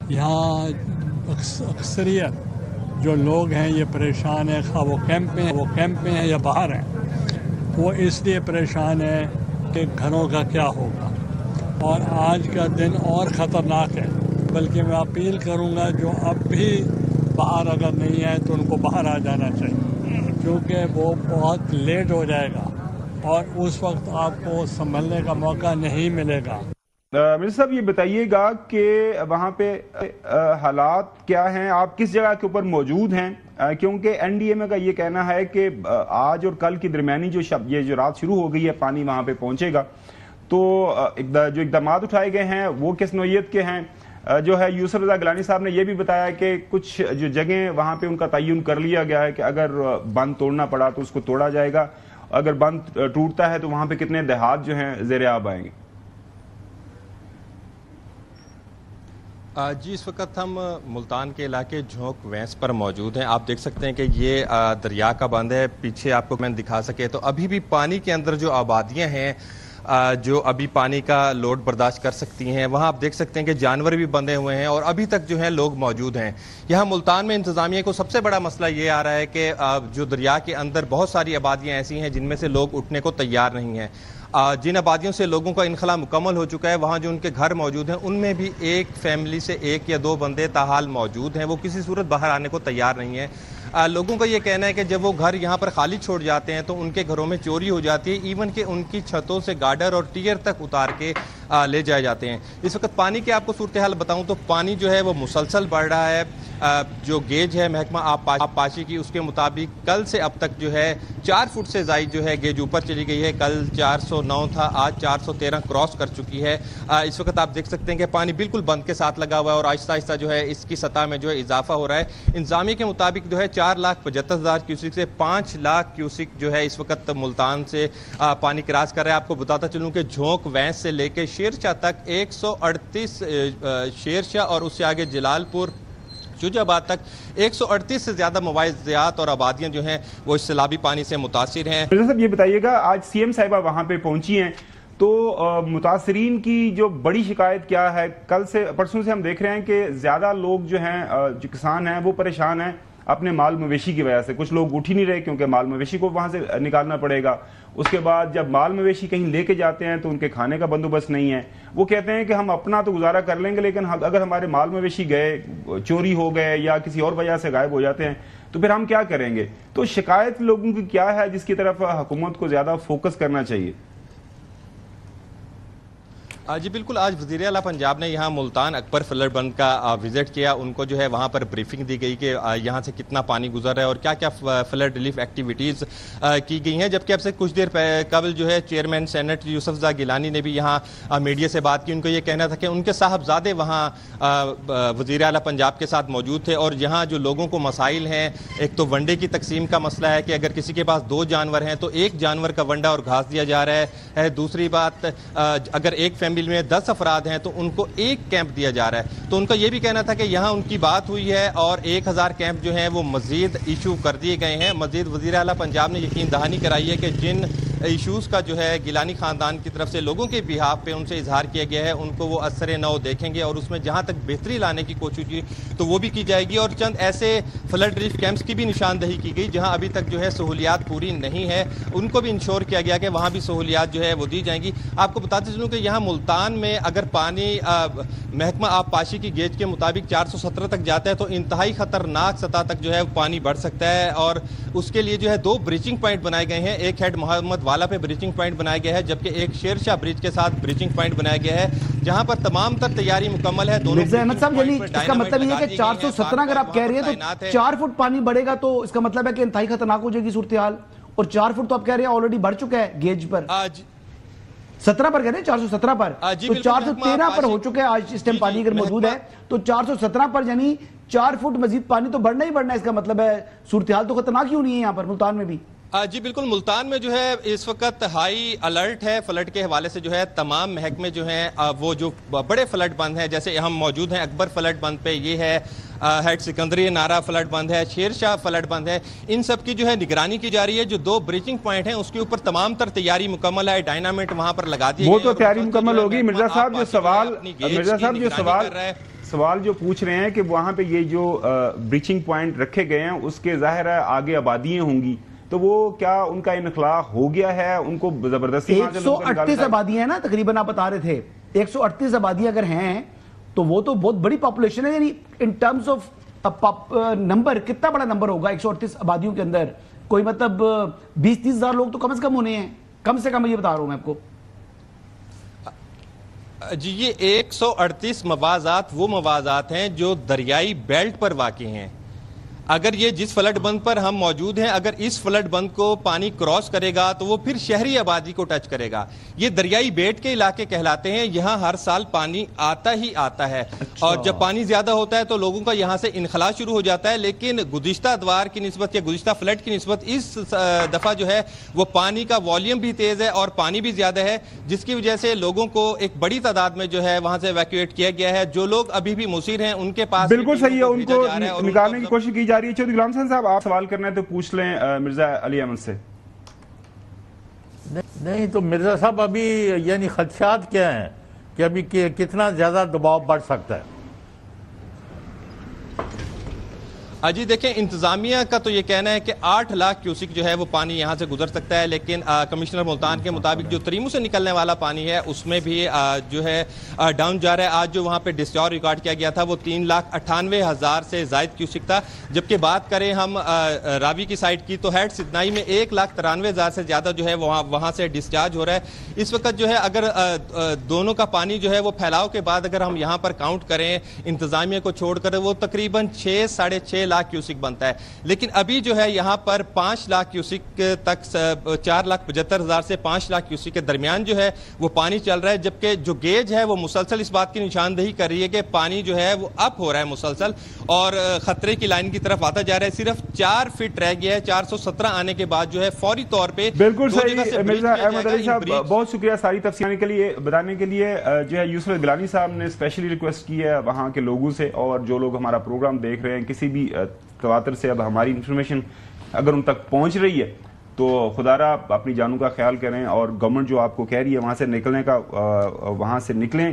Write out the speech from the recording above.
یہاں اکثریت جو لوگ ہیں یہ پریشان ہیں، خواہ وہ کیمپ میں ہیں یا باہر ہیں، وہ اس لیے پریشان ہیں کہ گھروں کا کیا ہوگا، اور آج کا دن اور خطرناک ہے۔ بلکہ میں اپیل کروں گا جو اب بھی باہر اگر نہیں ہے تو ان کو باہر آ جانا چاہیے، کیونکہ وہ بہت لیٹ ہو جائے گا اور اس وقت آپ کو سنبھلنے کا موقع نہیں ملے گا۔ مرزا صاحب یہ بتائیے گا کہ وہاں پہ حالات کیا ہیں، آپ کس جگہ کے اوپر موجود ہیں، کیونکہ این ڈی ایم اے کا یہ کہنا ہے کہ آج اور کل کی درمیانی جو رات شروع ہو گئی ہے پانی وہاں پہ پہنچے گا، تو جو اقدامات اٹھائے گئے ہیں وہ کس نوعیت کے ہیں؟ جو ہے یوسف رضا گیلانی صاحب نے یہ بھی بتایا کہ کچھ جو جگہیں وہاں پہ ان کا تعین کر لیا گیا ہے کہ اگر بند توڑنا پڑا تو اس کو توڑا جائے گا، اگر بند ٹوٹتا ہے تو وہاں پہ کتنے دیہات جو ہیں زیر آب آئیں گے۔ جی اس وقت ہم ملتان کے علاقے جھونک وینس پر موجود ہیں۔ آپ دیکھ سکتے ہیں کہ یہ دریا کا بند ہے، پیچھے آپ کو میں دکھا سکے تو ابھی بھی پانی کے اندر جو آبادیاں ہیں جو ابھی پانی کا لوڈ برداشت کر سکتی ہیں، وہاں آپ دیکھ سکتے ہیں کہ جانور بھی بندھے ہوئے ہیں اور ابھی تک جو ہے لوگ موجود ہیں۔ یہاں ملتان میں انتظامیہ کو سب سے بڑا مسئلہ یہ آ رہا ہے کہ جو دریا کے اندر بہت ساری آبادیاں ایسی ہیں جن میں سے لوگ اٹھنے کو تیار نہیں ہیں۔ جن آبادیوں سے لوگوں کا انخلا مکمل ہو چکا ہے، وہاں جو ان کے گھر موجود ہیں ان میں بھی ایک فیملی سے ایک یا دو بندے تاحال موجود ہیں، وہ کسی صورت باہر آنے کو تیار نہیں ہیں۔ لوگوں کا یہ کہنا ہے کہ جب وہ گھر یہاں پر خالی چھوڑ جاتے ہیں تو ان کے گھروں میں چوری ہو جاتی ہے، ایون کہ ان کی چھتوں سے گارڈر اور ٹیر تک اتار کے لے جائے جاتے ہیں۔ اس وقت پانی کی آپ کو صورتحال بتاؤں تو پانی جو ہے وہ مسلسل بڑھ رہا ہے۔ جو گیج ہے محکمہ آب پاشی کی، اس کے مطابق کل سے اب تک جو ہے 4 فٹ سے زائد جو ہے گیج اوپر چلی گئی ہے۔ کل 409 تھا، آج 413 کراس کر چکی ہے۔ اس وقت آپ دیکھ سکتے ہیں کہ پانی بالکل بند کے ساتھ لگا ہوا ہے اور آہستہ آہستہ جو ہے اس کی سطح میں جو ہے اضافہ ہو رہا ہے۔ انتظامیہ کے مطابق جو ہے 4,75,000 کیوسک سے 5 لاکھ کیوسک جو ہے اس وقت ملتان سے پانی کراس کر رہا ہے۔ آپ کو بتاتا چلوں کہ جھونک وینس سے لے کے شیرشاہ تک 138 شیرشاہ اور اس سے آگے جلال پور شجاع آباد تک 138 سے زیادہ مواضعات اور آبادیاں جو ہیں وہ اس سیلابی پانی سے متاثر ہیں۔ مرزا صاحب یہ بتائیے گا، آج سی ایم صاحبہ وہاں پہ پہنچی ہیں تو متاثرین کی جو بڑی شکایت کیا ہے؟ کل سے پرسوں سے ہم دیکھ رہے ہیں کہ زیادہ لوگ جو ہیں جو کسان ہیں وہ پریشان ہیں اپنے مال مویشی کی وجہ سے۔ کچھ لوگ اٹھ ہی نہیں رہے کیونکہ مال مویشی کو وہاں سے نکالنا پڑے گا۔ اس کے بعد جب مال مویشی کہیں لے کے جاتے ہیں تو ان کے کھانے کا بندوبست نہیں ہے۔ وہ کہتے ہیں کہ ہم اپنا تو گزارا کر لیں گے، لیکن اگر ہمارے مال مویشی گئے، چوری ہو گئے یا کسی اور وجہ سے غائب ہو جاتے ہیں تو پھر ہم کیا کریں گے؟ تو شکایت لوگوں کی کیا ہے جس کی طرف حکومت کو زیادہ فوکس کرنا چاہیے؟ جی بالکل، آج وزیر اعلیٰ پنجاب نے یہاں ملتان اکبر فلڈ بند کا وزٹ کیا۔ ان کو جو ہے وہاں پر بریفنگ دی گئی کہ یہاں سے کتنا پانی گزر رہا ہے اور کیا کیا فلڈ ریلیف ایکٹیویٹیز کی گئی ہیں۔ جبکہ اب سے کچھ دیر قبل جو ہے چیئرمین سینٹ یوسف رضا گیلانی نے بھی یہاں میڈیا سے بات کی۔ ان کو یہ کہنا تھا کہ ان کے صاحبزادے وہاں وزیر اعلیٰ پنجاب کے ساتھ موجود تھے اور یہاں جو لوگوں کو مسائل ہیں، ایک تو ونڈے کی تقسیم کا مسئلہ ہے کہ اگر کسی کے پاس 2 جانور ہیں تو 1 جانور کا ونڈا اور گھاس دیا جا رہا ہے۔ دوسری بات، اگر ایک فیملی میں 10 افراد ہیں تو ان کو 1 کیمپ دیا جا رہا ہے۔ تو ان کا یہ بھی کہنا تھا کہ یہاں ان کی بات ہوئی ہے اور 1000 کیمپ جو ہیں وہ مزید ایشو کر دیے گئے ہیں۔ مزید وزیر اعلیٰ پنجاب نے یقین دہانی کرائی ہے کہ جن ایشوز کا جو ہے گیلانی خاندان کی طرف سے لوگوں کے بہاف پہ ان سے اظہار کیا گیا ہے، ان کو وہ اثر نو دیکھیں گے اور اس میں جہاں تک بہتری لانے کی کوشش کی تو وہ بھی کی جائے گی۔ اور چند ایسے فلڈ ریلیف کیمپس کی بھی نشاندہی کی گئی جہاں ابھی تک جو ہے سہولیات پوری نہیں ہے، ان کو بھی انشور کیا گیا کہ وہاں بھی سہولیات جو ہے وہ دی جائیں گی۔ آپ کو بتاتے چلوں کہ یہاں ملتان میں اگر پانی محکمہ آب پاشی کی گیج کے مطابق 417 تک جاتا ہے تو انتہائی خطرناک سطح تک جو ہے پانی بڑھ سکتا ہے، اور اس کے لیے جو ہے 2 بریچنگ پوائنٹ بنائے گئے ہیں۔ ایک ہیڈ محمد والا پہ بریچنگ پوائنٹ بنایا گیا ہے، جبکہ ایک شیرشاہ برج کے ساتھ بریچنگ پوائنٹ بنایا گیا ہے جہاں پر تمام تر تیاری مکمل ہے۔ مرزا احمد صاحب، یعنی اس کا مطلب یہ ہے کہ 417 اگر آپ کہہ رہے ہیں تو 4 فٹ پانی بڑھے گا تو اس کا مطلب ہے کہ انتہائی خطرناک ہو جائے گی صورتحال، اور 4 فٹ تو آپ کہہ رہے ہیں آلریڈی بڑھ چکا ہے گیج پر، 17 پر کہہ رہے ہیں 417 پر، تو 413 پر ہو چکے ہیں آج اس ٹائم پانی اگر موجود ہے تو 417 پر، یعنی 4 فٹ مزید پانی تو بڑھنا ہی بڑھنا ہے۔ اس کا مطلب ہے صورتحال تو خطرناک ہی ہونی ہے یہاں پر ملتان میں بھی۔ جی بالکل، ملتان میں جو ہے اس وقت ہائی الرٹ ہے فلڈ کے حوالے سے۔ جو ہے تمام محکمے جو ہیں وہ جو بڑے فلڈ بند ہیں، جیسے ہم موجود ہیں اکبر فلڈ بند پہ، یہ ہے ہیڈ سکندری نارا فلڈ بند ہے، شیرشاہ فلڈ بند ہے، ان سب کی جو ہے نگرانی کی جا رہی ہے۔ جو 2 بریچنگ پوائنٹ ہیں اس کے اوپر تمام تر تیاری مکمل ہے، ڈائنامٹ وہاں پر لگا دی گئی ہے۔ وہ تو تیاری مکمل ہوگی۔ مرزا صاحب جو سوال جو پوچھ رہے ہیں کہ وہاں پہ یہ جو بریچنگ پوائنٹ رکھے گئے ہیں اس کے ظاہر ہے آگے آبادیاں ہوں گی، تو وہ کیا ان کا انخلا ہو گیا ہے؟ ان کو زبردستی 138 آبادیاں ہیں نا تقریباً، آپ بتا رہے تھے 138 آبادیاں اگر ہیں تو وہ تو بہت بڑی پاپولیشن ہے، یعنی ان ٹرمز آف نمبر کتنا بڑا نمبر ہوگا 138 آبادیوں کے اندر؟ کوئی مطلب 20-30 ہزار لوگ تو کم از کم ہونے ہیں، کم سے کم یہ بتا رہا ہوں میں آپ کو۔ جی یہ 138 مواضعات وہ مواضعات ہیں جو دریائی بیلٹ پر واقع ہیں۔ اگر یہ جس فلڈ بند پر ہم موجود ہیں، اگر اس فلڈ بند کو پانی کراس کرے گا تو وہ پھر شہری آبادی کو ٹچ کرے گا۔ یہ دریائی بیٹ کے علاقے کہلاتے ہیں، یہاں ہر سال پانی آتا ہی آتا ہے، اور جب پانی زیادہ ہوتا ہے تو لوگوں کا یہاں سے انخلا شروع ہو جاتا ہے۔ لیکن گزشتہ ادوار کی نسبت یا گزشتہ فلڈ کی نسبت اس دفعہ جو ہے وہ پانی کا والیوم بھی تیز ہے اور پانی بھی زیادہ ہے، جس کی وجہ سے لوگوں کو ایک بڑی تعداد میں جو ہے وہاں سے ایویکویٹ کیا گیا ہے۔ جو لوگ ابھی بھی مصیر ہیں ان کے پاس بالکل صحیح ہے، ان کو نکالنے کی کوشش کی جا رہی ہے۔ چودھری غلام حسین صاحب آپ سوال کرنا ہے تو پوچھ لیں مرزا علی احمد سے۔ نہیں تو مرزا صاحب ابھی یعنی خدشات کیا ہیں کہ ابھی کتنا زیادہ دباؤ بڑھ سکتا ہے؟ جی دیکھیں انتظامیہ کا تو یہ کہنا ہے کہ 8 لاکھ کیوسک جو ہے وہ پانی یہاں سے گزر سکتا ہے، لیکن کمشنر ملتان کے مطابق جو تریمو سے نکلنے والا پانی ہے اس میں بھی جو ہے ڈاؤن جا رہا ہے۔ آج جو وہاں پہ ڈسچارج ریکارڈ کیا گیا تھا وہ 3,98,000 سے زائد کیوسک تھا، جبکہ بات کریں ہم راوی کی سائٹ کی تو ہیڈ سدنائی میں 1,93,000 سے زیادہ جو ہے وہاں سے ڈسچارج ہو رہا ہے۔ اس وقت جو ہے اگر دونوں کا پانی جو ہے وہ پھیلاؤ کے بعد اگر ہم یہاں پر کاؤنٹ کریں انتظامیہ کو چھوڑ کر وہ تقریباً 6-6.5 لاکھ کیوسک بنتا ہے، لیکن ابھی جو ہے یہاں پر 5 لاکھ کیوسک تک 4,75,000 سے 5 لاکھ کیوسک کے درمیان جو ہے وہ پانی چل رہا ہے، جبکہ جو گیج ہے وہ مسلسل اس بات کی نشاندہی کر رہی ہے کہ پانی جو ہے وہ اپ ہو رہا ہے مسلسل اور خطرے کی لائن کی طرف آتا جا رہا ہے۔ صرف 4 فٹ رہ گیا ہے 417 آنے کے بعد جو ہے فوری طور پہ بالکل صحیح۔ مرزا احمد علی صاحب بہت شکریہ ساری تفصیلات کے لیے بتانے کے لیے۔ جو ہے یوسف گیلانی صاحب نے اسپیشلی ریکویسٹ کی ہے وہاں کے لوگوں سے، اور جو لوگ ہمارا پروگرام دیکھ رہے ہیں کسی بھی تواتر سے اب ہماری انفارمیشن اگر ان تک پہنچ رہی ہے تو خدا را اپنی جانوں کا خیال کریں، اور گورنمنٹ جو آپ کو کہہ رہی ہے وہاں سے نکلنے کا وہاں سے نکلیں۔